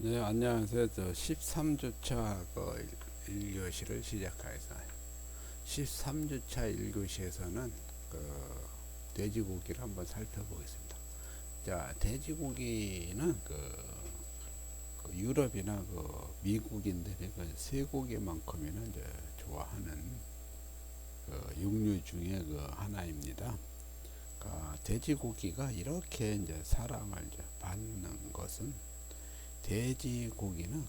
네, 안녕하세요. 저 13주차 1교시를 시작하겠습니다. 13주차 1교시에서는 돼지고기를 한번 살펴보겠습니다. 자, 돼지고기는 유럽이나 미국인들이 쇠고기만큼이나 이제 좋아하는 육류 중에 하나입니다. 돼지고기가 이렇게 이제 사랑을 이제 받는 것은 돼지고기는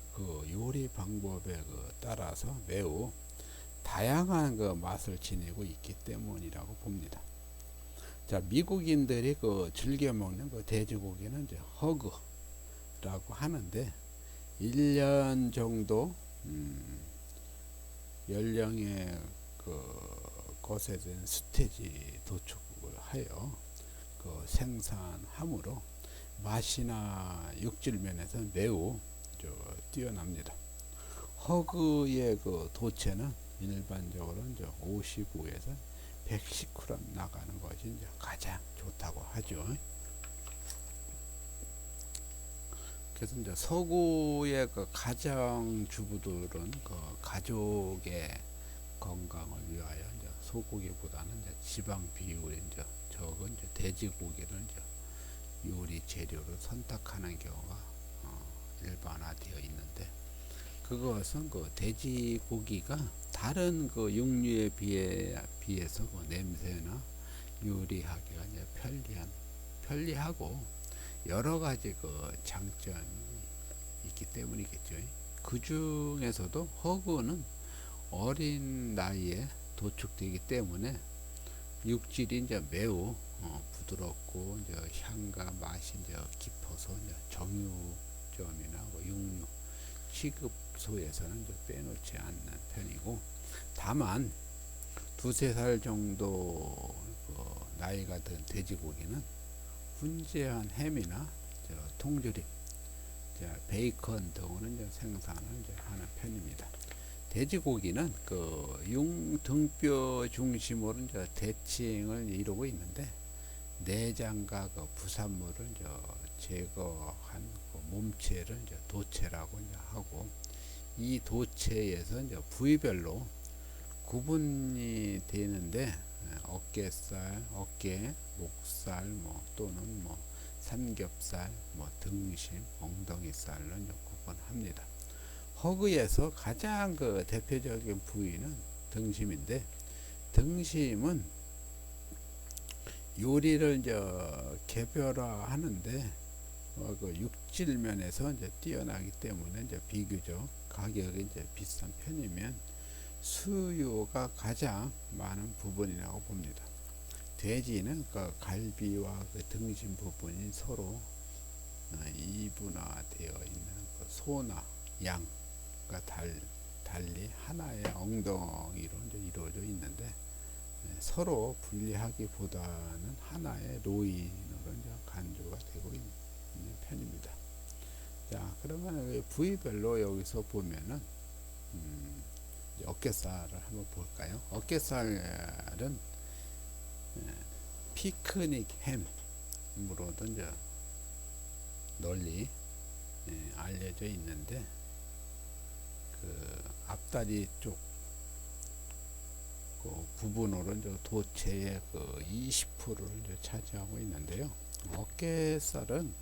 요리 방법에 따라서 매우 다양한 맛을 지니고 있기 때문이라고 봅니다. 자, 미국인들이 즐겨 먹는 돼지고기는 이제 허그라고 하는데 1년 정도 연령의 것에 대한 스테지 도축을 하여 생산함으로 맛이나 육질 면에서 매우 뛰어납니다. 허그의 도체는 일반적으로 이제 55에서 110g 나가는 것이 이제 가장 좋다고 하죠. 그래서 이제 서구의 가정 주부들은 가족의 건강을 위하여 이제 소고기보다는 이제 지방 비율이 이제 적은 이제 돼지고기를 이제 요리 재료를 선택하는 경우가 일반화되어 있는데, 그것은 돼지고기가 다른 육류에 비해서 냄새나 요리하기가 이제 편리하고 여러 가지 장점이 있기 때문이겠죠. 그 중에서도 허그는 어린 나이에 도축되기 때문에 육질이 이제 매우 부드럽고 이제 향과 맛이 이제 깊어서 이제 정육점이나 육류 취급소에서는 이제 빼놓지 않는 편이고, 다만 두세 살 정도 나이가 든 돼지고기는 훈제한 햄이나 통조림, 베이컨 등을 이제 생산을 이제 하는 편입니다. 돼지고기는 등뼈 중심으로 이제 대칭을 이루고 있는데, 내장과 부산물을 이제 제거한 몸체를 이제 도체라고 이제 하고, 이 도체에서 이제 부위별로 구분이 되는데, 어깨살, 어깨, 목살, 또는 삼겹살, 등심, 엉덩이살로 이제 구분합니다. 허그에서 가장 대표적인 부위는 등심인데, 등심은 요리를 이제 개별화하는데 육질 면에서 이제 뛰어나기 때문에 이제 비교적 가격이 이제 비싼 편이면 수요가 가장 많은 부분이라고 봅니다. 돼지는 갈비와 등심 부분이 서로 이분화되어 있는 소나 양과 달리 하나의 엉덩이로 이제 이루어져 있는데, 서로 분리하기보다는 하나의 로인으로 이제 간주가 되고 있는 편입니다. 자, 그러면 부위별로 여기서 보면은 어깨살을 한번 볼까요? 어깨살은 피크닉 햄으로도 이제 널리 알려져 있는데, 앞다리 쪽 부분으로 이제 도체의 20%를 차지하고 있는데요. 어깨살은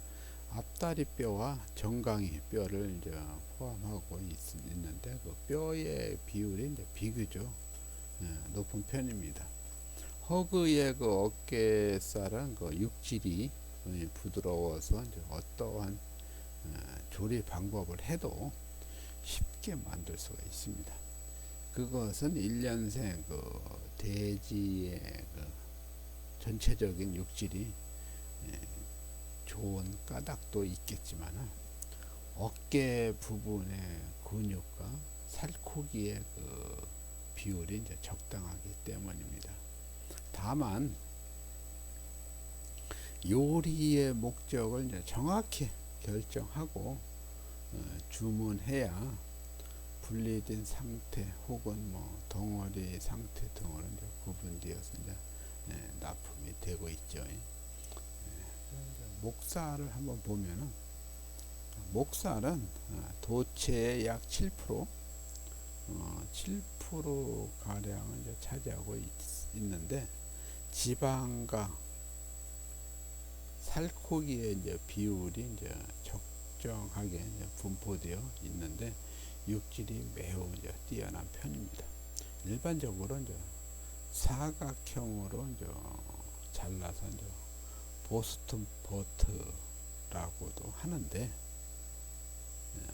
앞다리 뼈와 정강이 뼈를 이제 포함하고 있는데, 뼈의 비율이 이제 비교적 높은 편입니다. 허그의 어깨살은 육질이 부드러워서 이제 어떠한 조리 방법을 해도 쉽게 만들 수가 있습니다. 그것은 1년생 돼지의 전체적인 육질이 좋은 까닭도 있겠지만, 어깨 부분의 근육과 살코기의 비율이 이제 적당하기 때문입니다. 다만 요리의 목적을 이제 정확히 결정하고 주문해야 분리된 상태 혹은 덩어리 상태 등으로 이제 구분되어서 이제 납품이 되고 있죠. 목살을 한번 보면은 목살은 도체의 약 7%, 7% 가량을 이제 차지하고 있는데, 지방과 살코기의 이제 비율이 이제 적정하게 이제 분포되어 있는데, 육질이 매우 이제 뛰어난 편입니다. 일반적으로 이제 사각형으로 이제 잘라서 이제 보스턴 버터라고도 하는데,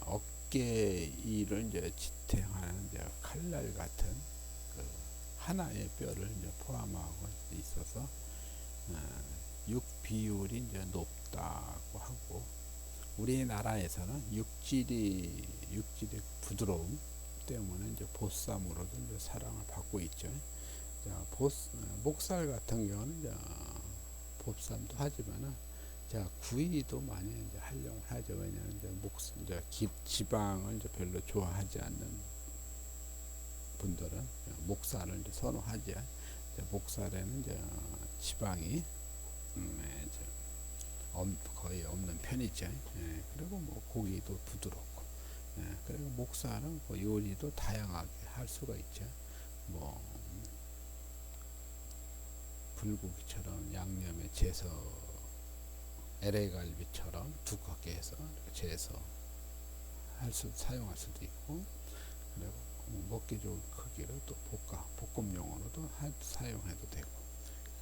어깨 일을 이제 지탱하는 이제 칼날 같은 그 하나의 뼈를 이제 포함하고 있어서 육 비율이 이제 높다고 하고, 우리나라에서는 육질의 부드러움 때문에 이제 보쌈으로도 이제 사랑을 받고 있죠. 자, 목살 같은 경우는 이제 보쌈도 하지만은, 자, 구이도 많이 이제 활용을 하죠. 왜냐하면 이제 지방을 이제 별로 좋아하지 않는 분들은 목살을 이제 선호하지. 이제 목살에는 이제 지방이 거의 없는 편이죠. 그리고 뭐 고기도 부드럽고, 그리고 목살은 그 요리도 다양하게 할 수가 있죠. 뭐 불고기처럼 양념에 재서, LA 갈비처럼 두껍게 해서 재서 사용할 수도 있고, 그리고 먹기 좋은 크기로 또 볶음용으로도 사용해도 되고,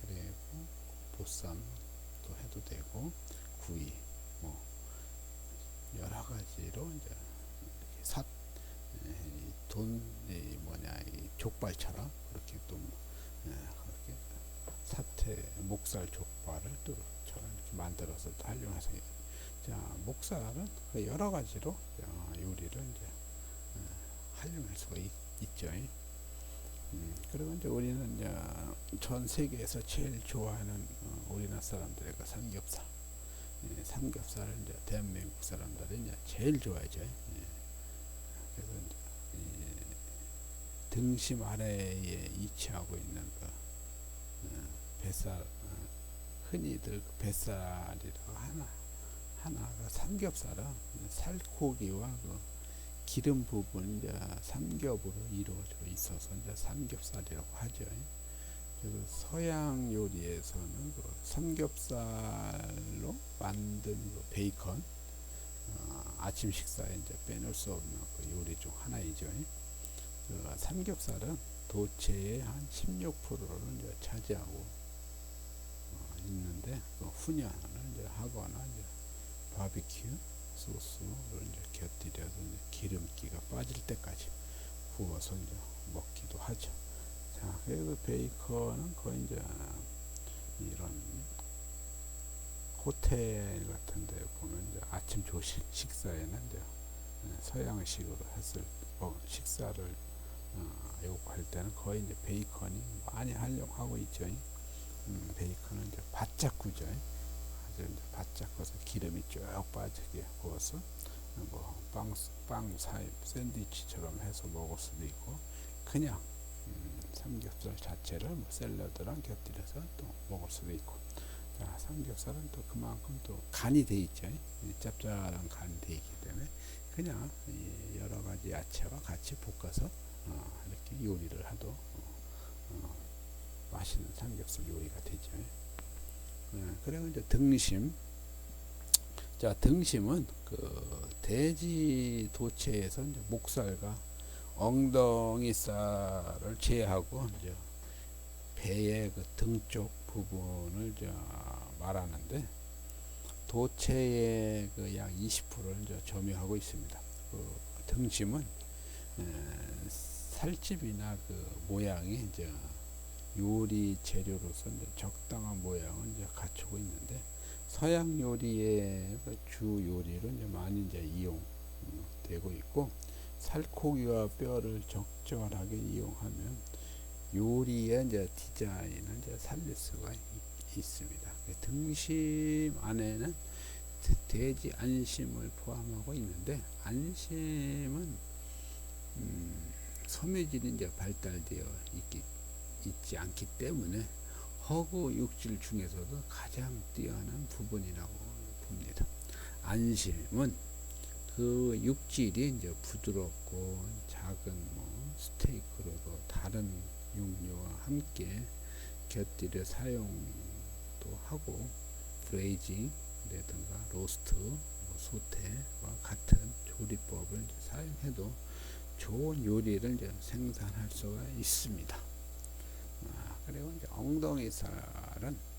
그리고 보쌈도 해도 되고, 구이 뭐 여러 가지로 이제 이 족발처럼 그렇게 또 그렇게 목살 족발을 또 저런 이렇게 만들어서 활용해서, 자, 목살은 그 여러 가지로 요리를 이제 활용할 수가 있죠. 그리고 이제 우리는 이제 전 세계에서 제일 좋아하는 우리나라 사람들의 그 삼겹살. 삼겹살을 이제 대한민국 사람들이 이제 제일 좋아하죠. 그래서 이제 등심 아래에 위치하고 있는 그 뱃살, 흔히들 그 뱃살이라고 하나가 삼겹살은 살코기와 그 기름 부분 이제 삼겹으로 이루어져 있어서 이제 삼겹살이라고 하죠. 그래서 서양 요리에서는 그 삼겹살로 만든 그 베이컨, 아침 식사에 이제 빼놓을 수 없는 그 요리 중 하나이죠. 그 삼겹살은 도체의 한 16%를 이제 차지하고 있는데, 그 훈연을 이제 하거나 이제 바비큐 소스를 이제 곁들여서 이제 기름기가 빠질 때까지 구워서 이제 먹기도 하죠. 자, 그래서 베이컨은 거의 이제 이런 호텔 같은 데 보면 이제 아침 조식 식사에는 이제 서양식으로 했을 식사를 요구할 때는 거의 이제 베이컨이 많이 활용하고 있죠. 베이컨은 이제 바짝 구죠. 아주 이제 바짝 구워서 기름이 쭉 빠지게 구워서 뭐 빵 사이 샌드위치처럼 해서 먹을 수도 있고, 그냥 삼겹살 자체를 뭐 샐러드랑 곁들여서 또 먹을 수도 있고. 자, 삼겹살은 또 그만큼 또 간이 돼 있죠. 짭짤한 간이 돼 있기 때문에 그냥 여러 가지 야채와 같이 볶아서 이렇게 요리를 해도 맛있는 삼겹살 요리가 되죠. 그리고 이제 등심. 자, 등심은 그 돼지 도체에서 이제 목살과 엉덩이살을 제하고 이제 배의 그 등 쪽 부분을 이제 말하는데, 도체의 그 약 20%를 이제 점유하고 있습니다. 그 등심은 살집이나 그 모양이 이제 요리 재료로서 이제 적당한 모양을 이제 갖추고 있는데, 서양 요리의 그 주 요리로 이제 많이 이제 이용되고 있고, 살코기와 뼈를 적절하게 이용하면 요리의 이제 디자인을 이제 살릴 수가 있습니다. 등심 안에는 돼지 안심을 포함하고 있는데, 안심은 섬유질이 이제 발달되어 있지 않기 때문에 허구 육질 중에서도 가장 뛰어난 부분이라고 봅니다. 안심은 그 육질이 이제 부드럽고 작은 뭐 스테이크로도 다른 육류와 함께 곁들여 사용도 하고 브레이징이라든가 로스트, 뭐 소테와 같은 조리법을 이제 사용해도 좋은 요리를 이제 생산할 수가 있습니다. 그리고 이제 엉덩이살은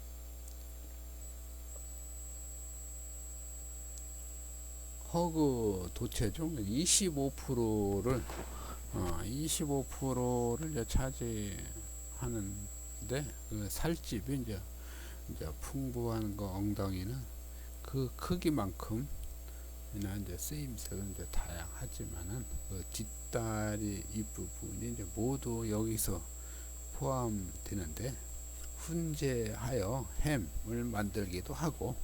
허그 도체 중 25%를 25%를 차지하는데 그 살집이 이제 풍부한 거 엉덩이는 그 크기만큼 이제 쓰임새는 이제 다양하지만은 그 뒷다리 윗부분이 이제 모두 여기서 포함되는데 훈제하여 햄을 만들기도 하고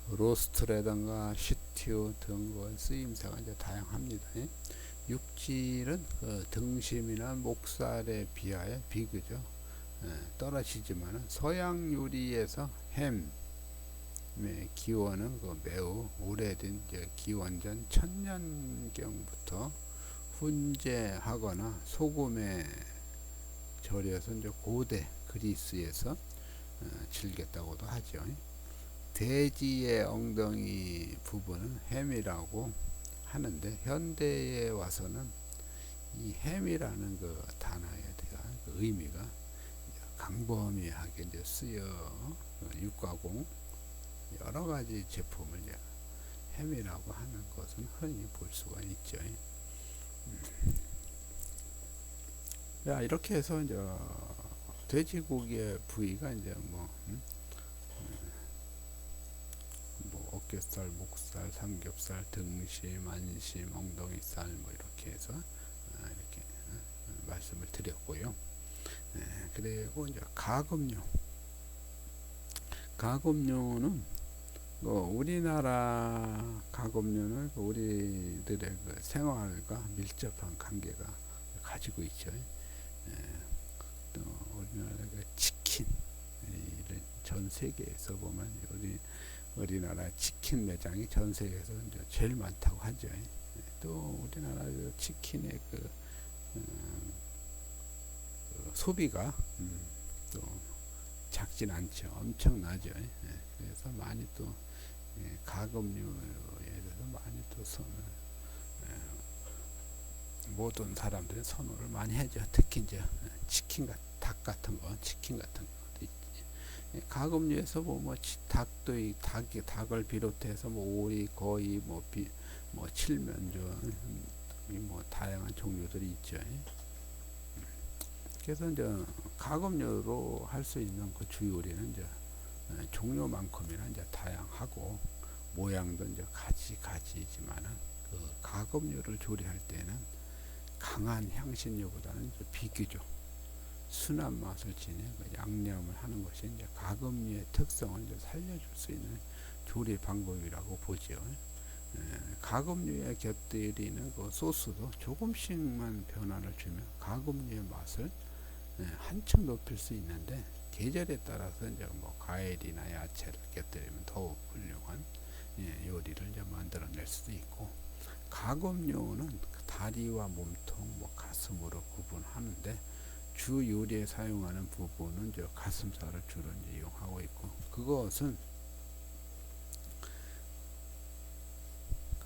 로스트라든가 시튜 등 쓰임새가 이제 다양합니다. 육질은 그 등심이나 목살에 비하여 비교적 떨어지지만 서양 요리에서 햄의 기원은 그 매우 오래된 기원전 1000년경부터 훈제하거나 소금에 절여서 이제 고대 그리스에서 즐겼다고도 하죠. 돼지의 엉덩이 부분은 햄이라고 하는데 현대에 와서는 이 햄이라는 그 단어에 대한 그 의미가 광범위하게 이제 쓰여 육가공 여러 가지 제품을 이제 햄이라고 하는 것은 흔히 볼 수가 있죠. 자, 이렇게 해서 이제 돼지고기의 부위가 이제 뭐 어깨살, 목살, 삼겹살, 등심, 안심, 엉덩이살 뭐 이렇게 해서 이렇게 말씀을 드렸고요. 그리고 이제 가금류는 우리나라 가금류는 우리들의 그 생활과 밀접한 관계가 가지고 있죠. 또 우리나라 그 치킨, 전 세계에서 보면 우리나라 치킨 매장이 전 세계에서 이제 제일 많다고 하죠. 또 우리나라 그 치킨의 그 소비가 또 작진 않죠. 엄청나죠. 그래서 많이 또 가금류에 대해서 많이 또 모든 사람들이 선호를 많이 하죠. 특히 이제 치킨, 닭 같은 거, 치킨 같은 거. 가금류에서 뭐 닭을 비롯해서 뭐 오리, 거의 뭐 칠면조 뭐 다양한 종류들이 있죠. 그래서 이제 가금류로 할 수 있는 그 주요리는 이제 종류만큼이나 이제 다양하고 모양도 이제 가지지만은 그 가금류를 조리할 때는 강한 향신료보다는 비교적 순한 맛을 지닌 양념을 하는 것이 이제 가금류의 특성을 이제 살려줄 수 있는 조리 방법이라고 보죠. 가금류에 곁들이는 그 소스도 조금씩만 변화를 주면 가금류의 맛을 한층 높일 수 있는데 계절에 따라서 이제 뭐 과일이나 야채를 곁들이면 더욱 훌륭한 요리를 이제 만들어낼 수도 있고 가금류는 다리와 몸통, 뭐 가슴으로 구분하는데 주 요리에 사용하는 부분은 이제 가슴살을 주로 이제 이용하고 있고 그것은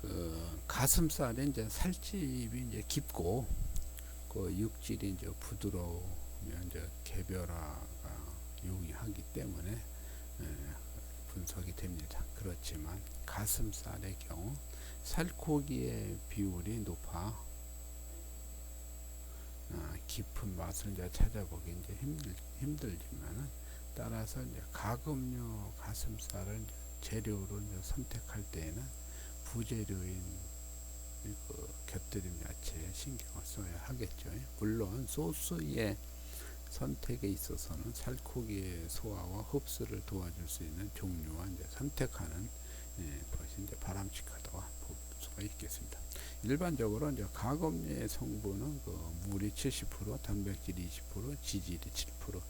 그 가슴살에 이제 살집이 이제 깊고 그 육질이 이제 부드러우면 이제 개별화가 용이하기 때문에 분석이 됩니다. 그렇지만 가슴살의 경우 살코기의 비율이 높아 깊은 맛을 이제 찾아보기 이제 힘들지만은 따라서 이제 가금류 가슴살을 이제 재료로 이제 선택할 때에는 부재료인 그 곁들임 야채에 신경을 써야 하겠죠. 물론 소스의 선택에 있어서는 살코기의 소화와 흡수를 도와줄 수 있는 종류와 이제 선택하는 것이 이제 바람직하다고 볼 수가 있겠습니다. 일반적으로 이제 가금류의 성분은 그 물이 70%, 단백질이 20%, 지질이 7%,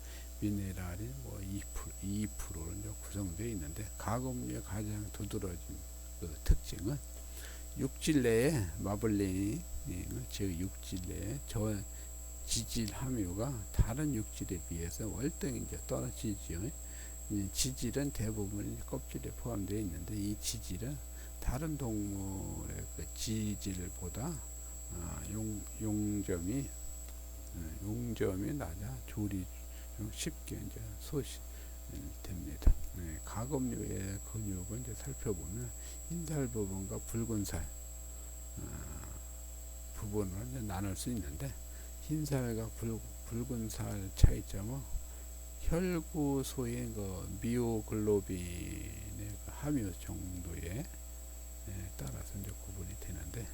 미네랄이 뭐 2%로 이제 구성되어 있는데 가금류의 가장 두드러진 그 특징은 육질 내에 마블링, 즉 육질 내에 저 지질 함유가 다른 육질에 비해서 월등히 이제 떨어지죠. 지질은 대부분 껍질에 포함되어 있는데 이 지질은 다른 동물의 그 지질보다 용점이 낮아 조리 좀 쉽게 이제 소실됩니다. 가금류의 근육을 이제 살펴보면 흰살 부분과 붉은 살 부분을 이제 나눌 수 있는데 흰살과 붉은 살 차이점은 혈구소의 그 미오글로빈의 그 함유 정도에 따라서 이제 구분이 되는데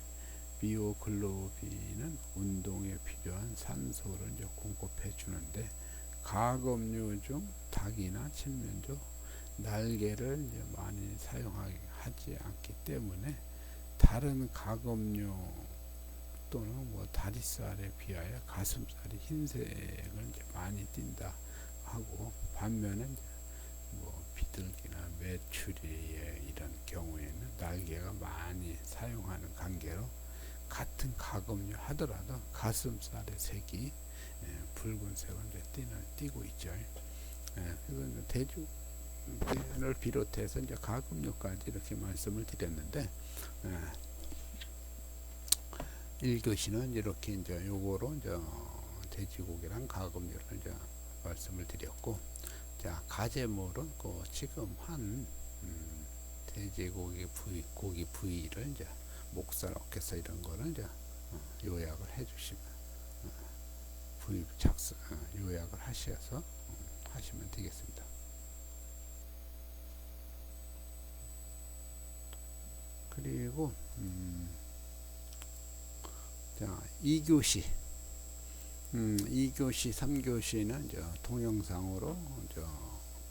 미오글로빈은 운동에 필요한 산소를 이제 공급해 주는데 가금류 중 닭이나 칠면조 날개를 이제 많이 사용하지 않기 때문에 다른 가금류 또는 뭐 다리살에 비하여 가슴살이 흰색을 이제 많이 띈다 하고 반면에 뭐 비둘기나 메추리의 이런 경우에는 날개가 많이 사용하는 관계로 같은 가금류 하더라도 가슴살의 색이 붉은색을 이제 띄고 있죠. 그래서 대주를 비롯해서 이제 가금류까지 이렇게 말씀을 드렸는데 1교시는 이렇게 이제 요거로 이제 돼지고기랑 가금류를 이제 말씀을 드렸고, 자 가재물은 그 지금 한 돼지고기 고기 부위를 이제 목살, 어깨살 이런 거를 이제 요약을 해주시면 부위 요약을 하셔서 하시면 되겠습니다. 그리고 자 2교시 2교시 3교시는 이제 동영상으로 이제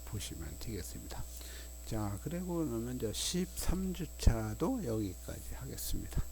보시면 되겠습니다. 자 그리고 그러면 이제 13주차도 여기까지 하겠습니다.